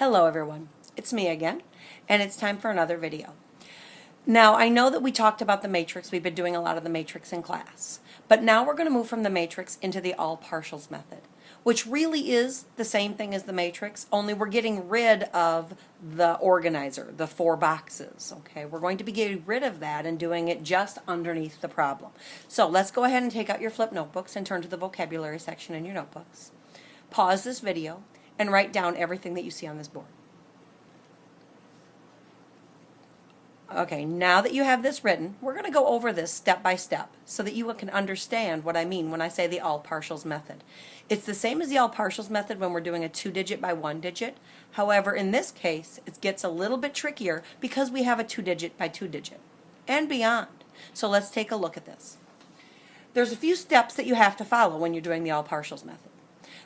Hello everyone, it's me again, and it's time for another video. Now I know that we talked about the matrix, we've been doing a lot of the matrix in class, but now we're going to move from the matrix into the all partials method, which really is the same thing as the matrix, only we're getting rid of the organizer, the four boxes, okay? We're going to be getting rid of that and doing it just underneath the problem. So let's go ahead and take out your flip notebooks and turn to the vocabulary section in your notebooks. Pause this video and write down everything that you see on this board. Okay, now that you have this written, we're going to go over this step by step so that you can understand what I mean when I say the all partials method. It's the same as the all partials method when we're doing a 2-digit by 1-digit. However, in this case, it gets a little bit trickier because we have a 2-digit by 2-digit and beyond. So let's take a look at this. There's a few steps that you have to follow when you're doing the all partials method.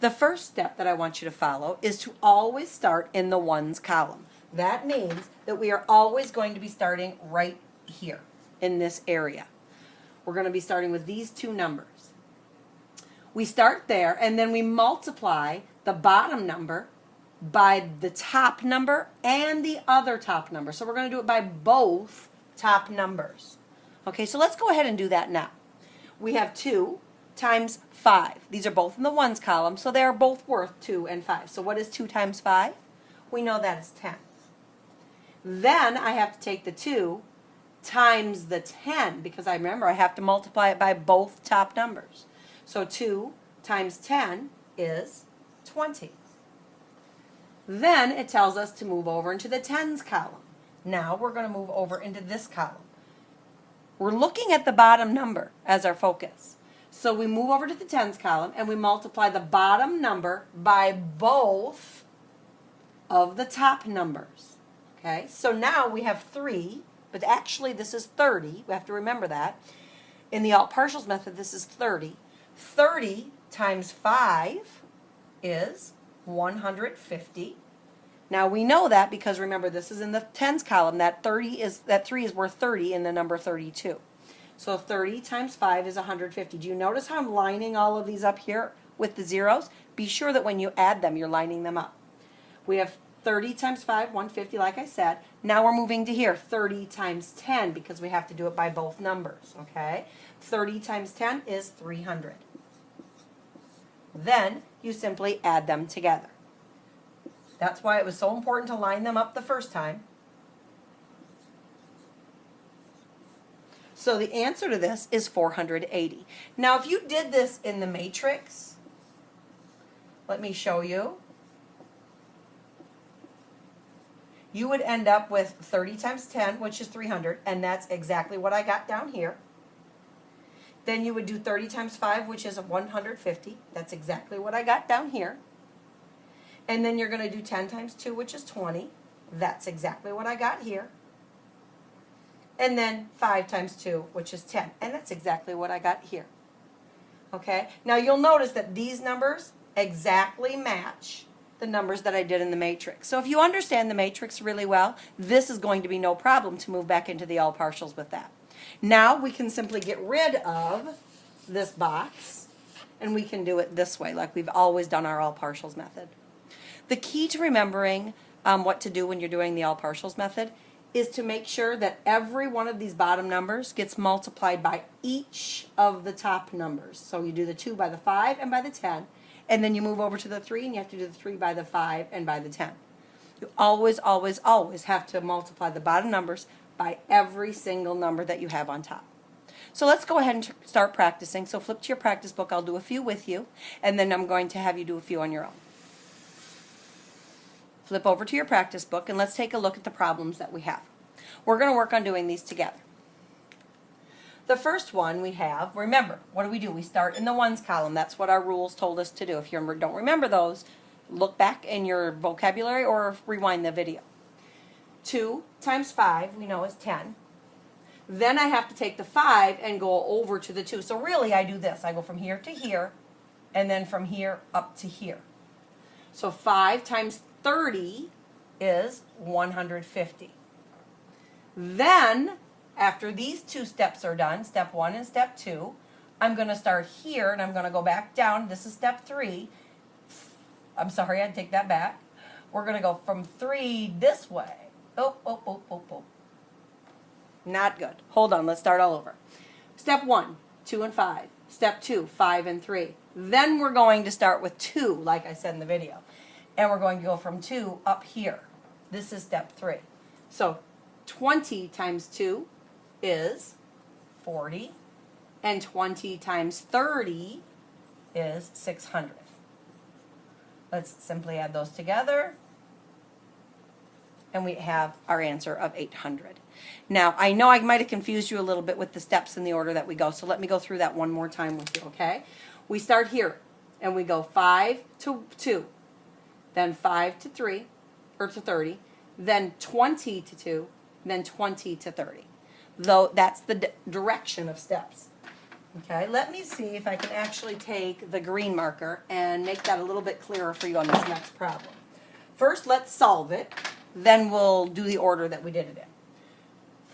The first step that I want you to follow is to always start in the ones column. That means that we are always going to be starting right here in this area. We're going to be starting with these two numbers. We start there and then we multiply the bottom number by the top number and the other top number. So we're going to do it by both top numbers. Okay, so let's go ahead and do that now. We have 2 times 5. These are both in the ones column, so they are both worth 2 and 5. So what is 2 times 5? We know that is 10. Then I have to take the 2 times the 10, because I remember I have to multiply it by both top numbers. So 2 times 10 is 20. Then it tells us to move over into the tens column. Now we're going to move over into this column. We're looking at the bottom number as our focus. So we move over to the tens column and we multiply the bottom number by both of the top numbers. Okay, so now we have 3, but actually this is 30. We have to remember that. In the all partials method, this is 30. 30 times 5 is 150. Now we know that because remember this is in the tens column. That 3 is worth 30 in the number 32. So 30 times 5 is 150. Do you notice how I'm lining all of these up here with the zeros? Be sure that when you add them, you're lining them up. We have 30 times 5, 150, like I said. Now we're moving to here, 30 times 10, because we have to do it by both numbers, okay? 30 times 10 is 300. Then you simply add them together. That's why it was so important to line them up the first time. So the answer to this is 480. Now if you did this in the matrix, let me show you. You would end up with 30 times 10, which is 300, and that's exactly what I got down here. Then you would do 30 times 5, which is 150. That's exactly what I got down here. And then you're going to do 10 times 2, which is 20. That's exactly what I got here. And then 5 times 2, which is 10. And that's exactly what I got here. Okay? Now you'll notice that these numbers exactly match the numbers that I did in the matrix. So if you understand the matrix really well, this is going to be no problem to move back into the all partials with that. Now we can simply get rid of this box, and we can do it this way, like we've always done our all partials method. The key to remembering what to do when you're doing the all partials method is to make sure that every one of these bottom numbers gets multiplied by each of the top numbers. So you do the 2 by the 5 and by the 10, and then you move over to the 3 and you have to do the 3 by the 5 and by the 10. You always, always, always have to multiply the bottom numbers by every single number that you have on top. So let's go ahead and start practicing. So flip to your practice book. I'll do a few with you, and then I'm going to have you do a few on your own. Flip over to your practice book and let's take a look at the problems that we have. We're going to work on doing these together. The first one we have, remember, what do? We start in the ones column. That's what our rules told us to do. If you don't remember those, look back in your vocabulary or rewind the video. 2 times 5 we know is 10. Then I have to take the 5 and go over to the 2. So really I do this. I go from here to here and then from here up to here. So 5 times 30 is 150. Then, after these two steps are done, step 1 and step 2, I'm going to start here and I'm going to go back down. This is step 3. I'm sorry, I'd take that back. we're going to go from 3 this way. Oh, oh, oh, oh, oh. Not good. Hold on, let's start all over. Step 1, 2 and 5. Step 2, 5 and 3. Then we're going to start with 2, like I said in the video. And we're going to go from 2 up here. This is step 3. So 20 times 2 is 40. And 20 times 30 is 600. Let's simply add those together. And we have our answer of 800. Now, I know I might have confused you a little bit with the steps in the order that we go, so let me go through that one more time with you, okay? We start here, and we go 5 to 2, then 5 to 3, or to 30, then 20 to 2, then 20 to 30. Though that's the direction of steps. Okay, let me see if I can actually take the green marker and make that a little bit clearer for you on this next problem. First, let's solve it. Then we'll do the order that we did it in.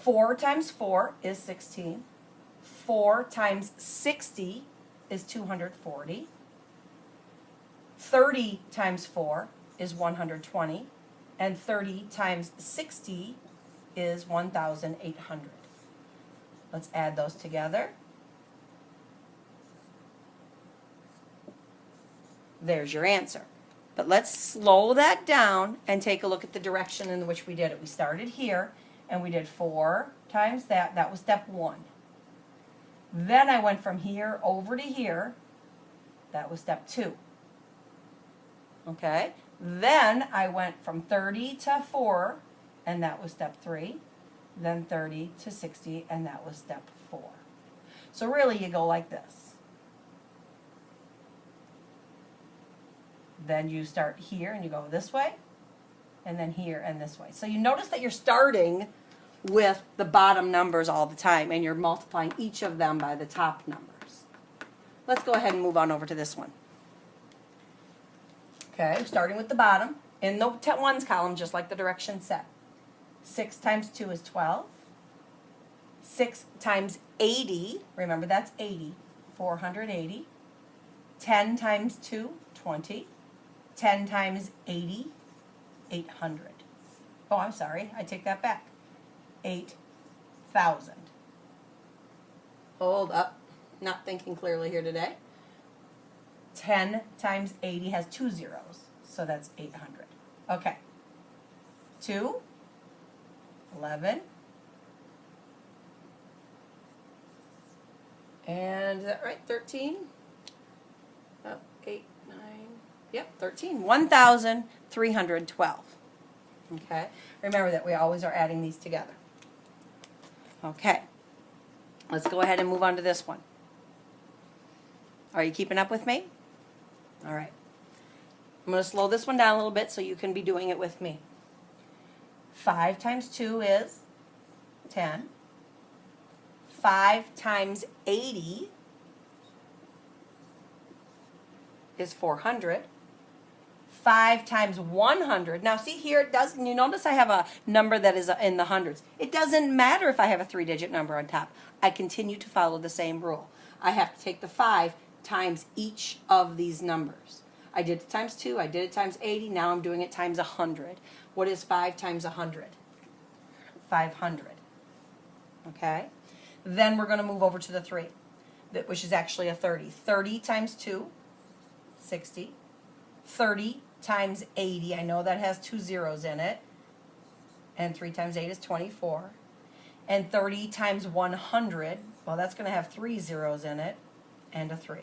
4 times 4 is 16. 4 times 60 is 240. 30 times 4 is 120. And 30 times 60 is 1,800. Let's add those together. There's your answer. But let's slow that down and take a look at the direction in which we did it. We started here, and we did 4 times that. That was step 1. Then I went from here over to here. That was step 2. Okay? Then I went from 30 to 4, and that was step 3. Then 30 to 60, and that was step 4. So really, you go like this. Then you start here and you go this way, and then here and this way. So you notice that you're starting with the bottom numbers all the time, and you're multiplying each of them by the top numbers. Let's go ahead and move on over to this one. Okay, starting with the bottom. In the ones column, just like the directions said. 6 times 2 is 12. 6 times 80, remember that's 80, 480. 10 times 2, 20. 10 times 80, 800. Oh, I'm sorry, I take that back. 8,000. Hold up, not thinking clearly here today. 10 times 80 has 2 zeros, so that's 800. Okay. 2, 11, and is that right, 13? Oh, 8, 9, yep, 13. 1,312. Okay, remember that we always are adding these together. Okay, let's go ahead and move on to this one. Are you keeping up with me? All right. I'm going to slow this one down a little bit so you can be doing it with me. 5 times 2 is 10. 5 times 80 is 400. 5 times 100. Now see here, it does, you notice I have a number that is in the hundreds. It doesn't matter if I have a 3-digit number on top. I continue to follow the same rule. I have to take the 5 times each of these numbers. I did it times 2, I did it times 80, now I'm doing it times 100. What is 5 times 100? 500. Okay? Then we're going to move over to the 3, which is actually a 30. 30 times 2, 60. 30 times 80, I know that has 2 zeros in it. And 3 times 8 is 24. And 30 times 100, well, that's going to have 3 zeros in it and a 3.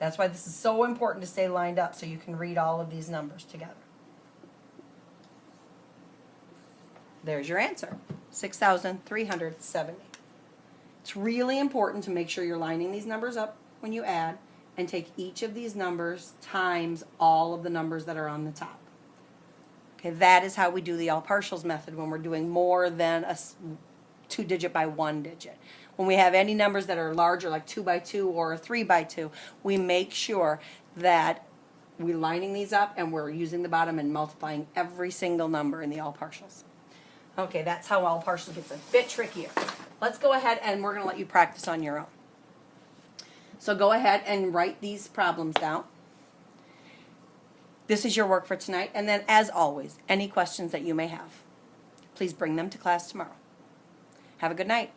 That's why this is so important to stay lined up so you can read all of these numbers together. There's your answer, 6,370. It's really important to make sure you're lining these numbers up when you add and take each of these numbers times all of the numbers that are on the top. Okay, that is how we do the all partials method when we're doing more than a 2-digit by 1 digit. When we have any numbers that are larger, like 2 by 2 or 3 by 2, we make sure that we're lining these up and we're using the bottom and multiplying every single number in the all partials. Okay, that's how all partials gets a bit trickier. Let's go ahead and we're going to let you practice on your own. So go ahead and write these problems down. This is your work for tonight. And then, as always, any questions that you may have, please bring them to class tomorrow. Have a good night.